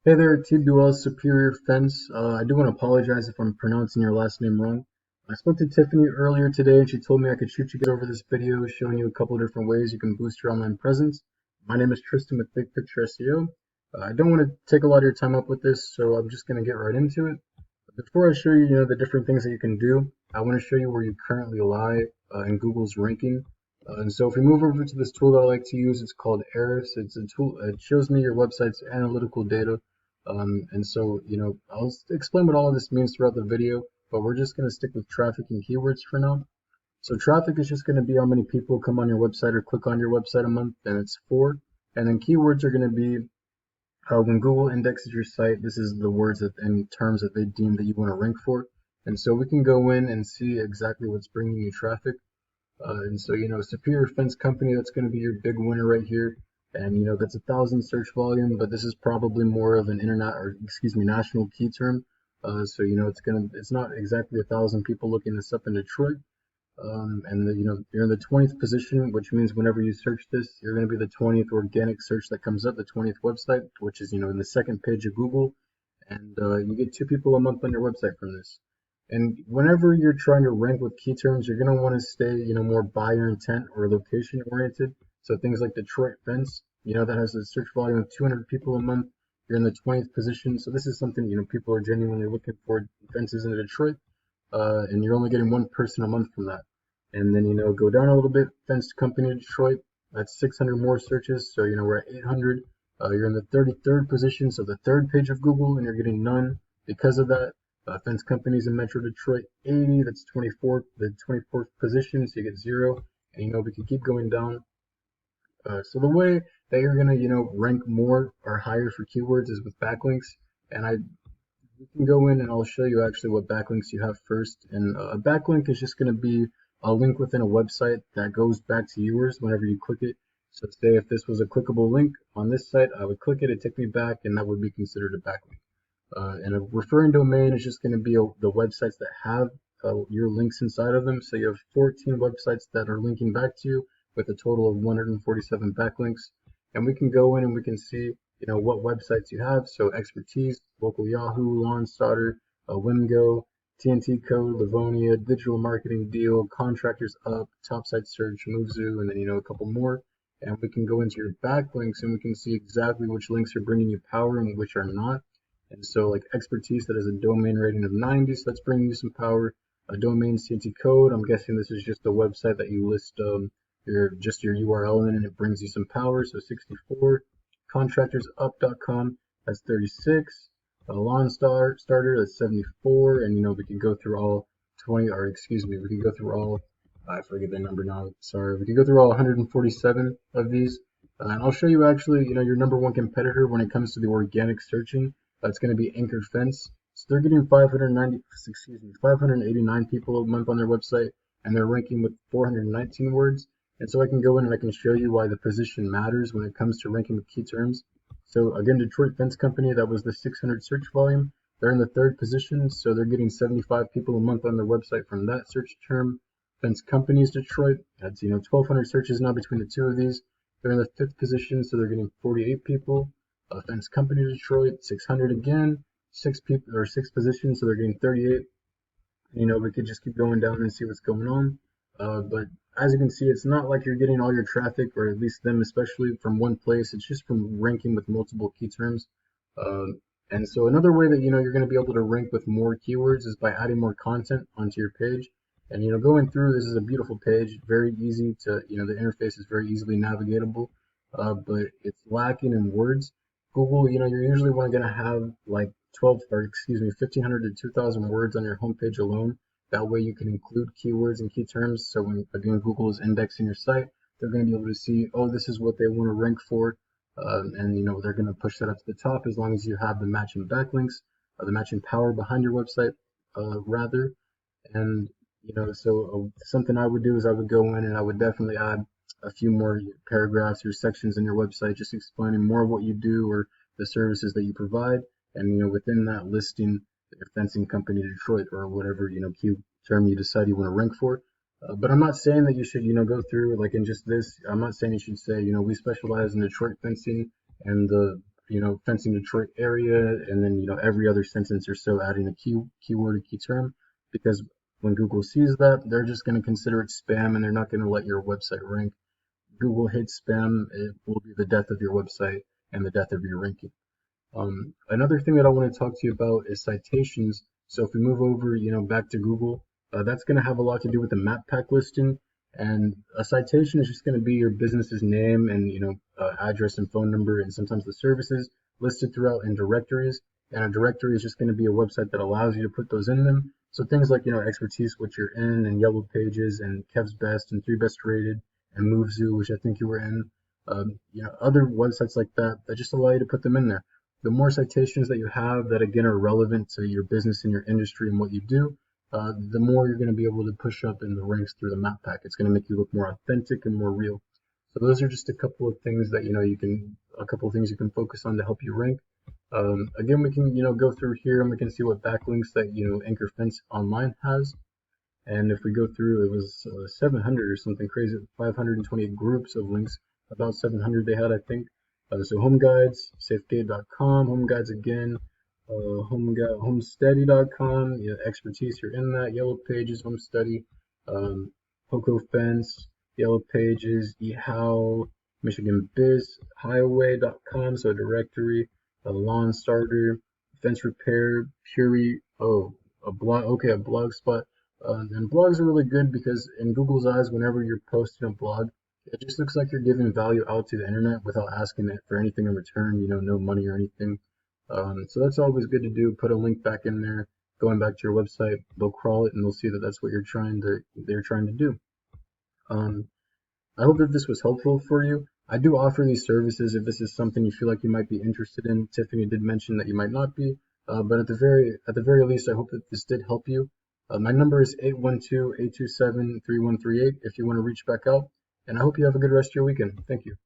Hey there, T. Buells, Superior Fence. I do want to apologize if I'm pronouncing your last name wrong. I spoke to Tiffany earlier today and she told me I could shoot you guys over this video showing you a couple of different ways you can boost your online presence. My name is Tristan with Big Picture SEO. I don't want to take a lot of your time up with this, so I'm just going to get right into it. Before I show you, the different things that you can do, I want to show you where you currently lie in Google's ranking. And so if we move over to this tool that I like to use, it's called Ahrefs. It's a tool, it shows me your website's analytical data. And so, I'll explain what all of this means throughout the video, but we're just going to stick with traffic and keywords for now. So traffic is just going to be how many people come on your website or click on your website a month, and it's 4. And then keywords are going to be when Google indexes your site, this is the words that and terms that they deem that you want to rank for. And so we can go in and see exactly what's bringing you traffic. And so, Superior Fence Company, that's going to be your big winner right here. And, that's 1,000 search volume, but this is probably more of an internet or excuse me, national key term. So, it's not exactly 1,000 people looking this up in Detroit. And you're in the 20th position, which means whenever you search this, you're going to be the 20th organic search that comes up, the 20th website, which is, in the second page of Google. And you get 2 people a month on your website from this. And whenever you're trying to rank with key terms, you're going to want to stay, more buyer intent or location oriented. So things like Detroit fence, that has a search volume of 200 people a month. You're in the 20th position. So this is something, people are genuinely looking for, fences in Detroit. And you're only getting 1 person a month from that. And then, go down a little bit, fence company Detroit, that's 600 more searches. So, we're at 800. You're in the 33rd position, so the 3rd page of Google, and you're getting none because of that. Fence companies in Metro Detroit, 80, that's 24th, the 24th position, so you get 0. And, we can keep going down. So the way that you're going to, rank more or higher for keywords is with backlinks. And you can go in and I'll show you actually what backlinks you have first. And a backlink is just going to be a link within a website that goes back to yours whenever you click it. So say if this was a clickable link on this site, I would click it, it'd take me back, and that would be considered a backlink. And a referring domain is just going to be the websites that have your links inside of them. So you have 14 websites that are linking back to you with a total of 147 backlinks. And we can go in and we can see, what websites you have. So Expertise, Local Yahoo, Lawn Starter, Wimgo, TNT Code, Livonia, Digital Marketing Deal, Contractors Up, Topside Search, MoveZoo, and then, a couple more. And we can go into your backlinks and we can see exactly which links are bringing you power and which are not. And so like Expertise, that has a domain rating of 90, so that's bringing you some power. A domain TNT Code, I'm guessing this is just a website that you list your URL in and it brings you some power, so 64. Contractorsup.com, that's 36. Lawn Starter, that's 74. And we can go through all 20, or excuse me, we can go through all, I forget the number now, sorry. We can go through all 147 of these. And I'll show you actually, your number 1 competitor when it comes to the organic searching. That's going to be Anchor Fence. So they're getting 589 people a month on their website, and they're ranking with 419 words. And so I can go in and I can show you why the position matters when it comes to ranking with key terms. So again, Detroit Fence Company, that was the 600 search volume. They're in the 3rd position, so they're getting 75 people a month on their website from that search term. Fence Companies Detroit, that's 1,200 searches now between the 2 of these. They're in the 5th position, so they're getting 48 people. Fence Company Detroit, 600 again, 6 people or 6 positions, so they're getting 38. We could just keep going down and see what's going on. But as you can see, it's not like you're getting all your traffic, or at least them especially, from one place. It's just from ranking with multiple key terms. And so another way that you're going to be able to rank with more keywords is by adding more content onto your page. And going through, this is a beautiful page, very easy to, the interface is very easily navigatable, but it's lacking in words. Google, you're usually going to have like 1,500 to 2,000 words on your homepage alone. That way you can include keywords and key terms. So when again Google is indexing your site, they're going to be able to see, oh, this is what they want to rank for, and they're going to push that up to the top as long as you have the matching backlinks, the matching power behind your website, rather. And so something I would do is I would go in and I would definitely add a few more paragraphs or sections in your website, just explaining more of what you do or the services that you provide, and within that listing your fencing company Detroit or whatever key term you decide you want to rank for. But I'm not saying that you should go through like in just this. I'm not saying you should say we specialize in Detroit fencing and the fencing Detroit area, and then every other sentence or so adding a keyword, a key term, because when Google sees that, they're just going to consider it spam, and they're not going to let your website rank. Google hates spam. It will be the death of your website and the death of your ranking. Another thing that I want to talk to you about is citations. So if we move over, back to Google, that's going to have a lot to do with the map pack listing. And a citation is just going to be your business's name and, address and phone number, and sometimes the services listed throughout in directories. And a directory is just going to be a website that allows you to put those in them. So things like, expertise, which you're in, and Yellow Pages, and Kev's Best, and 3 Best Rated, and MoveZoo, which I think you were in. Other websites like that just allow you to put them in there. The more citations that you have that again are relevant to your business and your industry and what you do, the more you're going to be able to push up in the ranks through the map pack. It's going to make you look more authentic and more real. So those are just a couple of things that a couple of things you can focus on to help you rank. Again, we can go through here and we can see what backlinks that Anchor Fence Online has. And if we go through, it was 700 or something crazy, 528 groups of links. About 700 they had, I think. So home guides, safegate.com, home guides again, homesteady.com, expertise, you're in that, Yellow Pages, home study, Poco Fence, Yellow Pages, eHow, Michigan Biz, highway.com, so a directory, a lawn starter, fence repair, Puri, a blog, okay, a blog spot. And blogs are really good because in Google's eyes, whenever you're posting a blog, it just looks like you're giving value out to the internet without asking it for anything in return, no money or anything. So that's always good to do. Put a link back in there, going back to your website. They'll crawl it and they'll see that that's what they're trying to do. I hope that this was helpful for you. I do offer these services if this is something you feel like you might be interested in. Tiffany did mention that you might not be, but at the very least, I hope that this did help you. My number is 812-827-3138 if you want to reach back out. And I hope you have a good rest of your weekend. Thank you.